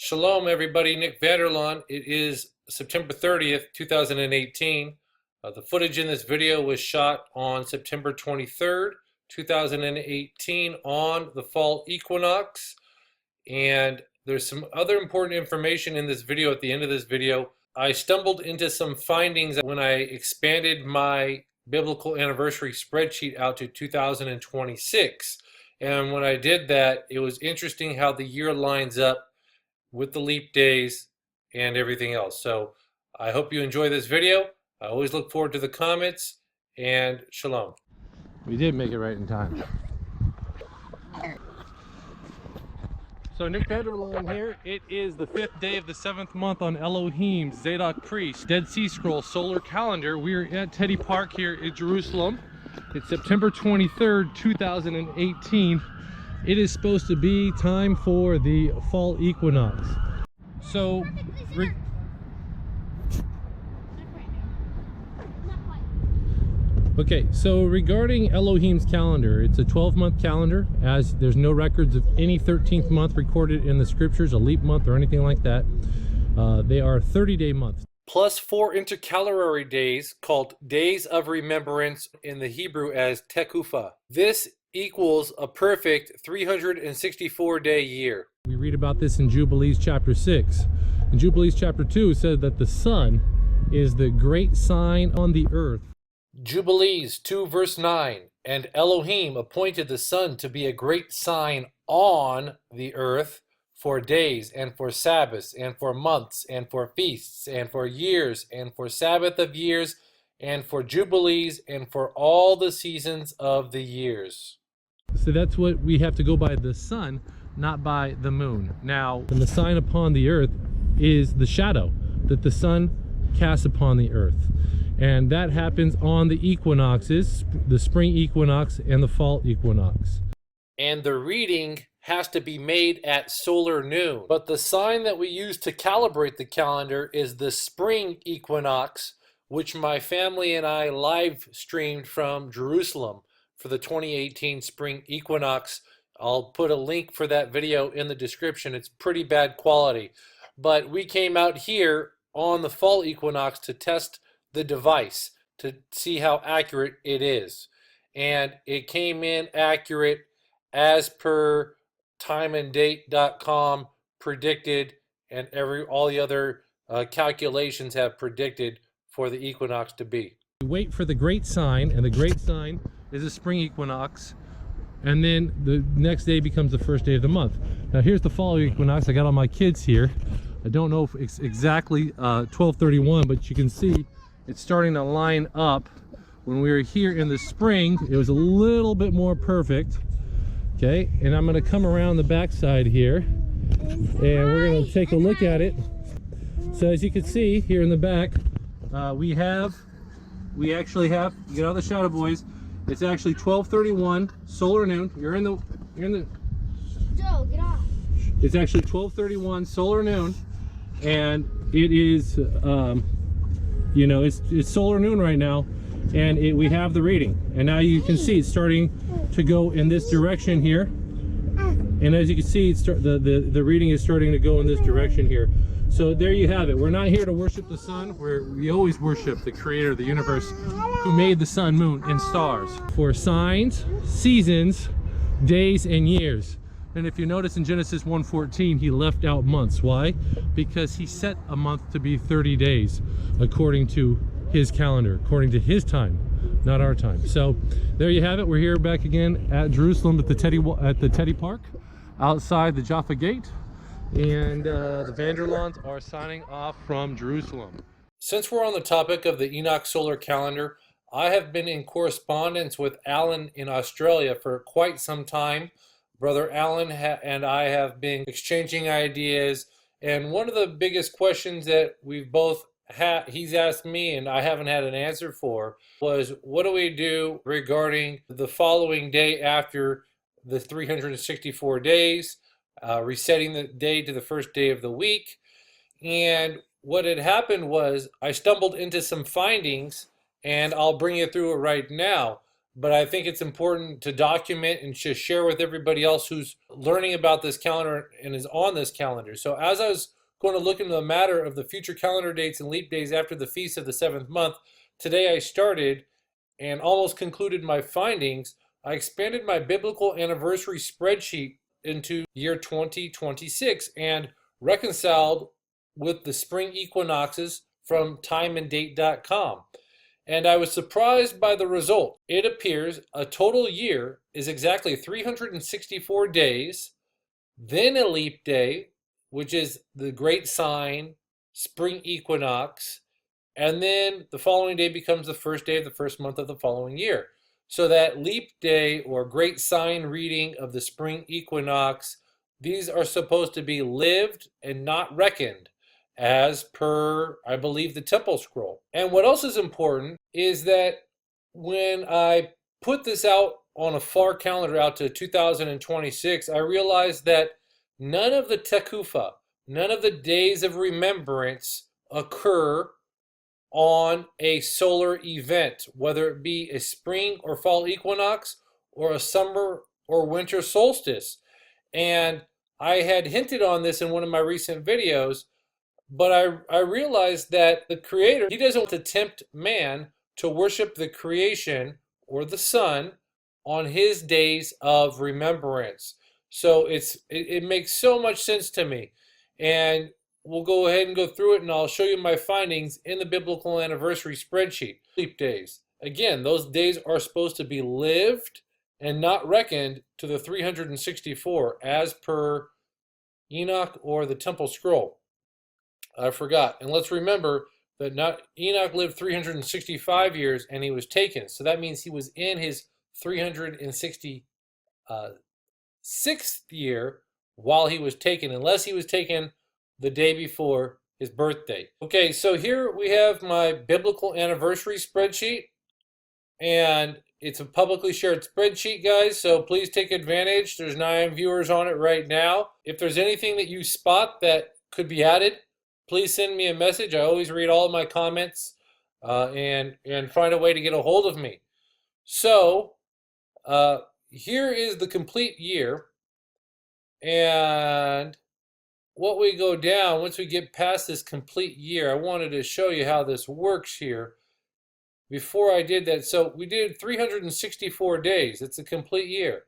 Shalom, everybody. Nick Vanderlaan. It is September 30th, 2018. The footage in this video was shot on September 23rd, 2018 on the fall equinox. And there's some other important information in this video at the end of this video. I stumbled into some findings when I expanded my biblical anniversary spreadsheet out to 2026. And when I did that, it was interesting how the year lines up with the leap days and everything else. So I hope you enjoy this video. I always look forward to the comments, and shalom. We did make it right in time. So Nick Vanderlaan here. It is the 5th day of the 7th month on Elohim's Zadok Priest Dead Sea Scroll solar calendar. We're at Teddy Park here in Jerusalem. It's September 23rd, 2018. It is supposed to be time for the fall equinox. So, regarding Elohim's calendar, it's a 12-month calendar, as there's no records of any 13th month recorded in the scriptures, a leap month or anything like that. They are 30-day months. Plus 4 intercalary days called Days of Remembrance in the Hebrew as Tekufa. This equals a perfect 364-day year. We read about this in Jubilees chapter 6. In Jubilees chapter 2 it said that the sun is the great sign on the earth. Jubilees 2 verse 9, and Elohim appointed the sun to be a great sign on the earth for days and for Sabbaths and for months and for feasts and for years and for Sabbath of years and for jubilees and for all the seasons of the years. So that's what we have to go by, the sun, not by the moon. Now, the sign upon the earth is the shadow that the sun casts upon the earth. And that happens on the equinoxes, the spring equinox and the fall equinox. And the reading has to be made at solar noon. But the sign that we use to calibrate the calendar is the spring equinox, which my family and I live streamed from Jerusalem for the 2018 spring equinox. I'll put a link for that video in the description. It's pretty bad quality. But we came out here on the fall equinox to test the device to see how accurate it is. And it came in accurate as per timeanddate.com predicted, and all the other calculations have predicted for the equinox to be. We wait for the great sign, and the great sign is a spring equinox, and then the next day becomes the first day of the month. Now here's the fall equinox. I got all my kids here. I don't know if it's exactly 12:31, but you can see it's starting to line up. When we were here in the spring, it was a little bit more perfect. Okay, and I'm going to come around the backside here, and we're going to take a look at it. So as you can see here in the back, we actually have, get out of the shadow, boys. It's actually 12:31 solar noon. You're in the Joe, get off. It's actually 12:31 solar noon, and it is you know, it's solar noon right now, and we have the reading, and now you can see it's starting to go in this direction here, and as you can see, the reading is starting to go in this direction here. So there you have it. We're not here to worship the sun. We always worship the creator of the universe, who made the sun, moon, and stars for signs, seasons, days, and years. And if you notice in Genesis 1:14, he left out months. Why? Because he set a month to be 30 days according to his calendar, according to his time, not our time. So there you have it. We're here back again at Jerusalem at the Teddy Park, outside the Jaffa Gate, and the Vanderlaans are signing off from Jerusalem. Since we're on the topic of the Enoch solar calendar, I have been in correspondence with Alan in Australia for quite some time. Brother Alan and I have been exchanging ideas, and one of the biggest questions that we've both he's asked me and I haven't had an answer for was, what do we do regarding the following day after the 364 days, resetting the day to the first day of the week? And what had happened was I stumbled into some findings, and I'll bring you through it right now. but I think it's important to document and just share with everybody else who's learning about this calendar and is on this calendar. So as I was going to look into the matter of the future calendar dates and leap days after the feast of the 7th month, today I started and almost concluded my findings. I expanded my biblical anniversary spreadsheet into year 2026 and reconciled with the spring equinoxes from timeanddate.com. And I was surprised by the result. It appears a total year is exactly 364 days, then a leap day, which is the great sign, spring equinox, and then the following day becomes the first day of the first month of the following year. So that leap day or great sign reading of the spring equinox, these are supposed to be lived and not reckoned, as per, I believe, the temple scroll. And what else is important is that when I put this out on a far calendar out to 2026, I realized that none of the tekufa, none of the days of remembrance occur on a solar event, whether it be a spring or fall equinox or a summer or winter solstice. And I had hinted on this in one of my recent videos, but I realized that the Creator, He doesn't want to tempt man to worship the creation or the sun on His days of remembrance. So it makes so much sense to me. And we'll go ahead and go through it, and I'll show you my findings in the biblical anniversary spreadsheet. Leap days. Again, those days are supposed to be lived and not reckoned to the 364 as per Enoch or the temple scroll. I forgot. And let's remember that Enoch lived 365 years and he was taken. So that means he was in his 366th year while he was taken, unless he was taken the day before his birthday. Okay, so here we have my biblical anniversary spreadsheet, and it's a publicly shared spreadsheet, guys, so please take advantage. There's 9 viewers on it right now. If there's anything that you spot that could be added, please send me a message. I always read all of my comments and find a way to get a hold of me. So here is the complete year, and what we go down, once we get past this complete year, I wanted to show you how this works here. Before I did that, so we did 364 days. It's a complete year.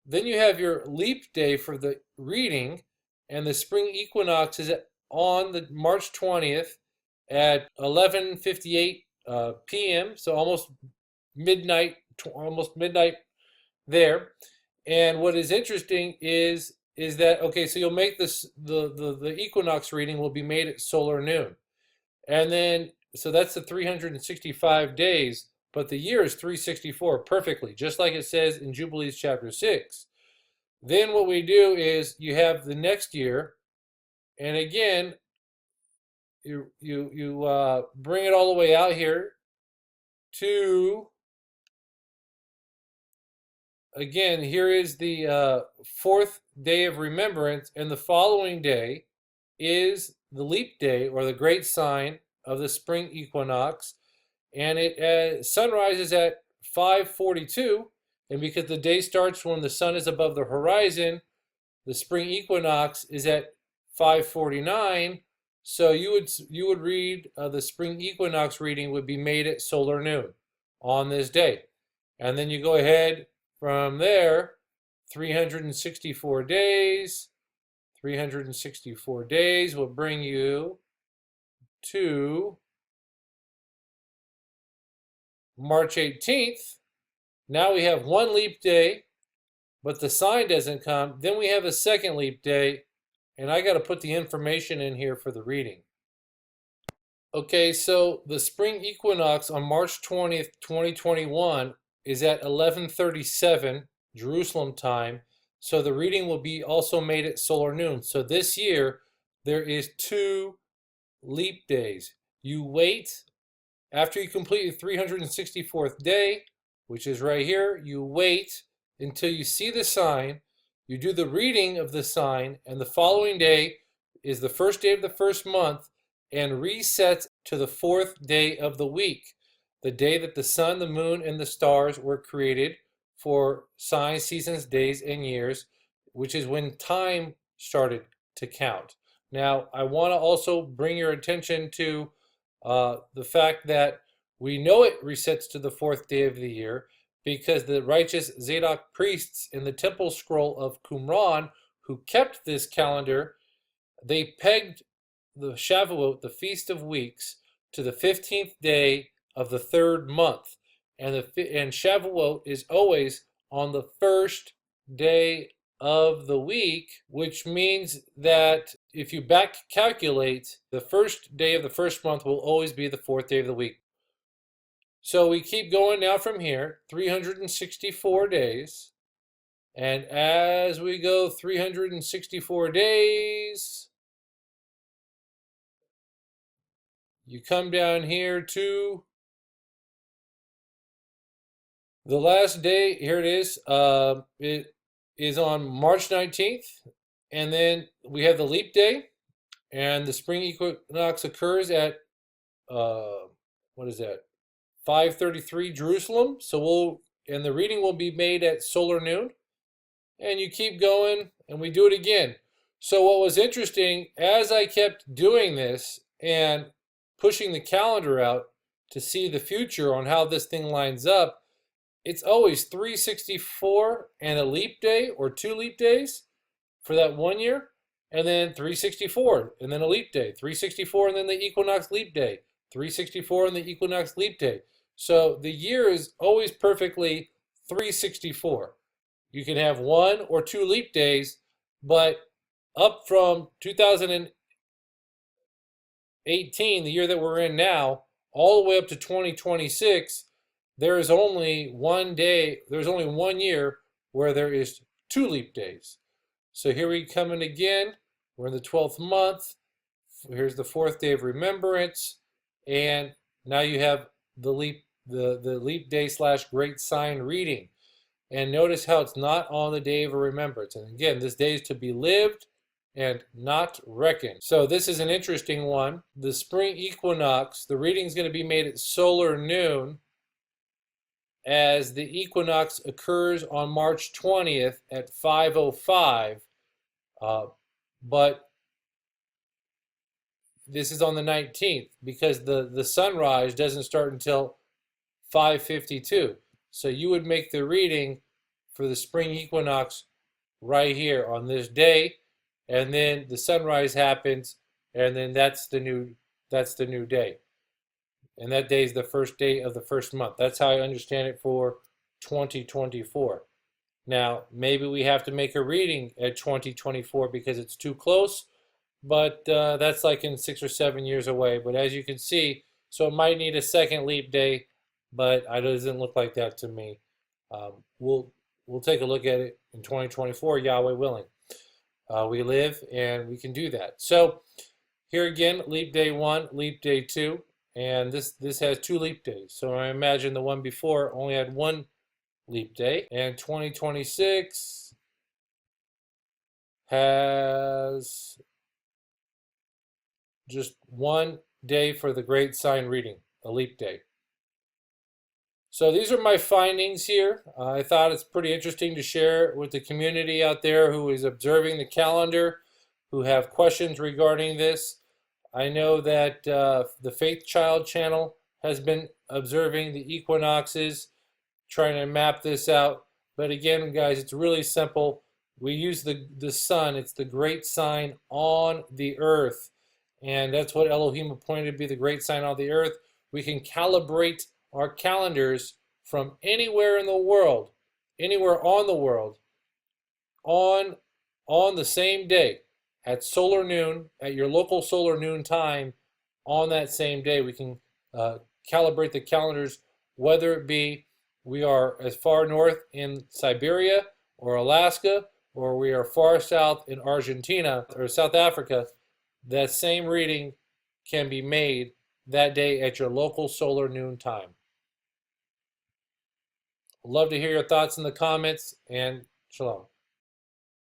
Then you have your leap day for the reading, and the spring equinox is on the March 20th at 11:58 p.m. So almost midnight there. And what is interesting is that, okay, so you'll make this, the equinox reading will be made at solar noon. And then, so that's the 365 days, but the year is 364 perfectly, just like it says in Jubilees chapter 6. Then what we do is you have the next year, and again, you bring it all the way out here to, again, here is the 4th day of remembrance, and the following day is the leap day, or the great sign of the spring equinox, and it sunrise is at 5:42, and because the day starts when the sun is above the horizon, the spring equinox is at 5:49. So you would read the spring equinox reading would be made at solar noon on this day, and then you go ahead from there. 364 days. 364 days will bring you to March 18th. Now we have one leap day, but the sign doesn't come. Then we have a second leap day, and I got to put the information in here for the reading. Okay, so the spring equinox on March 20th, 2021 is at 11:37 Jerusalem time. So the reading will be also made at solar noon. So this year, there is 2 leap days. You wait after you complete your 364th day, which is right here. You wait until you see the sign. You do the reading of the sign, and the following day is the first day of the first month and resets to the 4th day of the week. the day that the sun, the moon, and the stars were created for signs, seasons, days, and years, which is when time started to count. Now, I want to also bring your attention to the fact that we know it resets to the fourth day of the year because the righteous Zadok priests in the temple scroll of Qumran, who kept this calendar, they pegged the Shavuot, the Feast of Weeks, to the 15th day of the third month. And Shavuot is always on the first day of the week, which means that if you back calculate, the first day of the first month will always be the fourth day of the week. So we keep going now from here, 364 days. And as we go 364 days, you come down here to the last day. Here it is. It is on March 19th. And then we have the leap day. And the spring equinox occurs at, what is that? 5:33 Jerusalem. And the reading will be made at solar noon. And you keep going, and we do it again. So what was interesting, as I kept doing this and pushing the calendar out to see the future on how this thing lines up, it's always 364 and a leap day or 2 leap days for that 1 year, and then 364 and then a leap day, 364 and then the equinox leap day, 364 and the equinox leap day. So the year is always perfectly 364. You can have 1 or 2 leap days, but up from 2018, the year that we're in now, all the way up to 2026, there is only 1 day, there's only 1 year where there is 2 leap days. So here we come in again. We're in the 12th month. Here's the 4th day of remembrance, and now you have the leap day / great sign reading. And notice how it's not on the day of remembrance. And again, this day is to be lived and not reckoned. So this is an interesting one. The spring equinox, the reading is going to be made at solar noon, as the equinox occurs on March 20th at 5:05. But this is on the 19th because the sunrise doesn't start until 5:52. So you would make the reading for the spring equinox right here on this day, and then the sunrise happens, and then that's the new day. And that day is the first day of the first month. That's how I understand it for 2024. Now, maybe we have to make a reading at 2024 because it's too close, but that's like in 6 or 7 years away. But as you can see, so it might need a second leap day, but it doesn't look like that to me. We'll take a look at it in 2024, Yahweh willing. We live and we can do that. So here again, leap day 1, leap day 2, and this has 2 leap days. So I imagine the one before only had 1 leap day, and 2026 has just 1 day for the great sign reading, a leap day. So these are my findings here. I thought it's pretty interesting to share with the community out there who is observing the calendar, who have questions regarding this. I know that the Faith Child channel has been observing the equinoxes, trying to map this out. But again, guys, it's really simple. We use the sun. It's the great sign on the earth. And that's what Elohim appointed to be the great sign on the earth. We can calibrate our calendars from anywhere in the world, anywhere on the world, on the same day at solar noon, at your local solar noon time, on that same day. We can calibrate the calendars, whether it be we are as far north in Siberia or Alaska, or we are far south in Argentina or South Africa. That same reading can be made that day at your local solar noon time. Love to hear your thoughts in the comments, and shalom.